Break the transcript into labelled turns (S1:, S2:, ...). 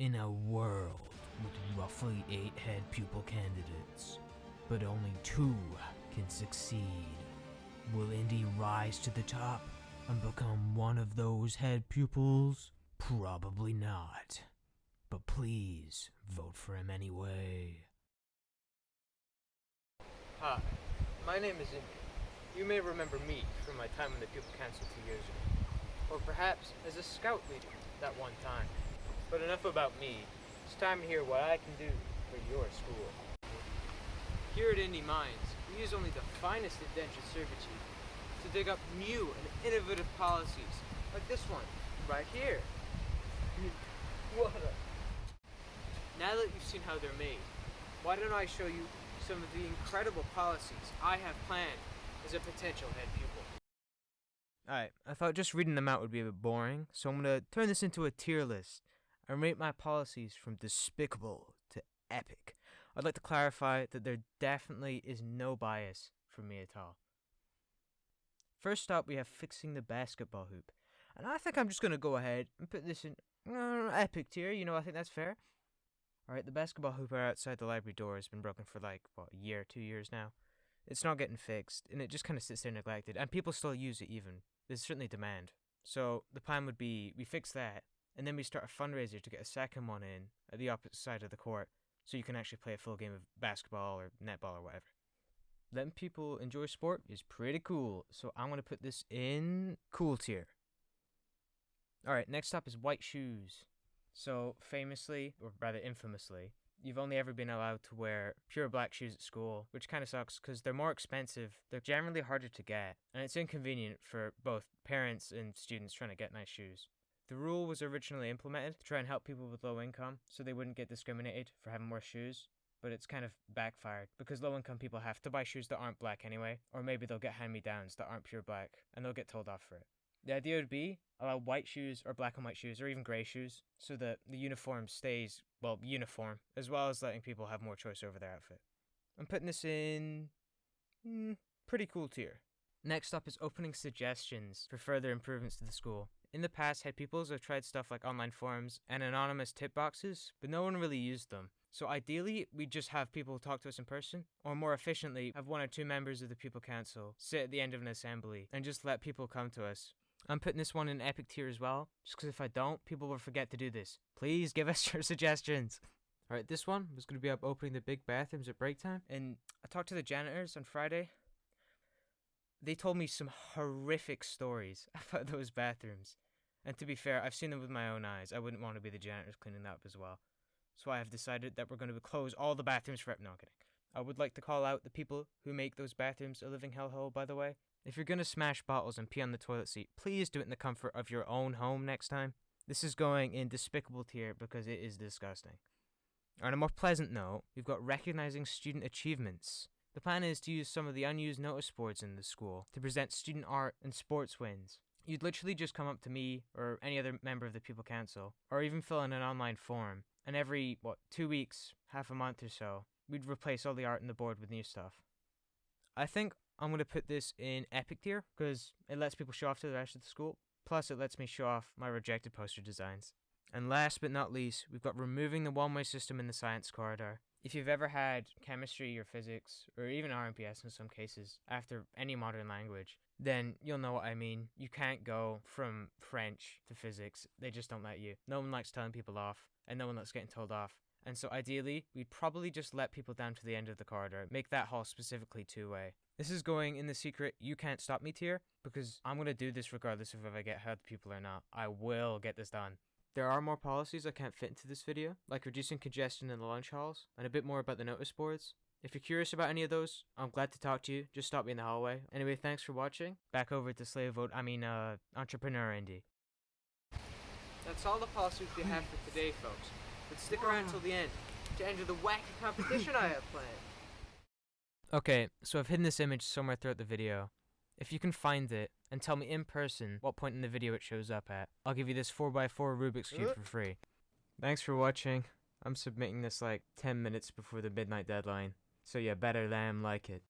S1: In a world with roughly 8 head pupil candidates, but only 2 can succeed, will Indy rise to the top and become one of those head pupils? Probably not. But please, vote for him anyway.
S2: Hi, my name is Indy. You may remember me from my time in the Pupil Council 2 years ago, or perhaps as a scout leader that one time. But enough about me. It's time to hear what I can do for your school. Here at Indy Mines, we use only the finest indentured servitude to dig up new and innovative policies, like this one, right here. What a... Now that you've seen how they're made, why don't I show you some of the incredible policies I have planned as a potential head pupil.
S3: Alright, I thought just reading them out would be a bit boring, so I'm going to turn this into a tier list and rate my policies from despicable to epic. I'd like to clarify that there definitely is no bias from me at all. First up, we have fixing the basketball hoop. And I think I'm just going to go ahead and put this in epic tier, I think that's fair. Alright, the basketball hoop outside the library door has been broken for a year, 2 years now. It's not getting fixed, and it just kind of sits there neglected, and people still use it even. There's certainly demand. So the plan would be we fix that, and then we start a fundraiser to get a second one in at the opposite side of the court, so you can actually play a full game of basketball or netball or whatever. Letting people enjoy sport is pretty cool, so I'm going to put this in cool tier. Alright, next up is white shoes. So famously, or rather infamously, you've only ever been allowed to wear pure black shoes at school, which kind of sucks because they're more expensive, they're generally harder to get, and it's inconvenient for both parents and students trying to get nice shoes. The rule was originally implemented to try and help people with low income so they wouldn't get discriminated for having more shoes, but it's kind of backfired because low income people have to buy shoes that aren't black anyway, or maybe they'll get hand-me-downs that aren't pure black and they'll get told off for it. The idea would be allow white shoes or black and white shoes or even grey shoes so that the uniform stays, uniform, as well as letting people have more choice over their outfit. I'm putting this in pretty cool tier. Next up is opening suggestions for further improvements to the school. In the past, head pupils have tried stuff like online forums and anonymous tip boxes, but no one really used them. So ideally, we just have people talk to us in person, or more efficiently, have 1 or 2 members of the Pupil Council sit at the end of an assembly and just let people come to us. I'm putting this one in epic tier as well, just because if I don't, people will forget to do this. Please give us your suggestions. Alright, this one was going to be up opening the big bathrooms at break time, and I talked to the janitors on Friday. They told me some horrific stories about those bathrooms. And to be fair, I've seen them with my own eyes. I wouldn't want to be the janitors cleaning that up as well. So I have decided that we're going to close all the bathrooms for... No, I'm kidding. I would like to call out the people who make those bathrooms a living hellhole, by the way. If you're going to smash bottles and pee on the toilet seat, please do it in the comfort of your own home next time. This is going in despicable tier because it is disgusting. On a more pleasant note, we've got recognizing student achievements. The plan is to use some of the unused notice boards in the school to present student art and sports wins. You'd literally just come up to me or any other member of the Pupil Council, or even fill in an online form, and every, 2 weeks, half a month or so, we'd replace all the art on the board with new stuff. I think I'm going to put this in epic tier because it lets people show off to the rest of the school. Plus, it lets me show off my rejected poster designs. And last but not least, we've got removing the one-way system in the science corridor. If you've ever had chemistry or physics, or even RMPS in some cases, after any modern language, then you'll know what I mean. You can't go from French to physics. They just don't let you. No one likes telling people off, and no one likes getting told off. And so ideally, we'd probably just let people down to the end of the corridor, make that hall specifically 2-way. This is going in the secret you can't stop me tier, because I'm going to do this regardless of if I get head people or not. I will get this done. There are more policies I can't fit into this video, like reducing congestion in the lunch halls, and a bit more about the notice boards. If you're curious about any of those, I'm glad to talk to you. Just stop me in the hallway. Anyway, thanks for watching. Back over to Entrepreneur Indy.
S2: That's all the policies we have for today, folks. But stick around till the end to enter the wacky competition I have planned.
S3: Okay, so I've hidden this image somewhere throughout the video. If you can find it, and tell me in person what point in the video it shows up at, I'll give you this 4x4 Rubik's Cube for free. Thanks for watching. I'm submitting this 10 minutes before the midnight deadline. So yeah, better than like it.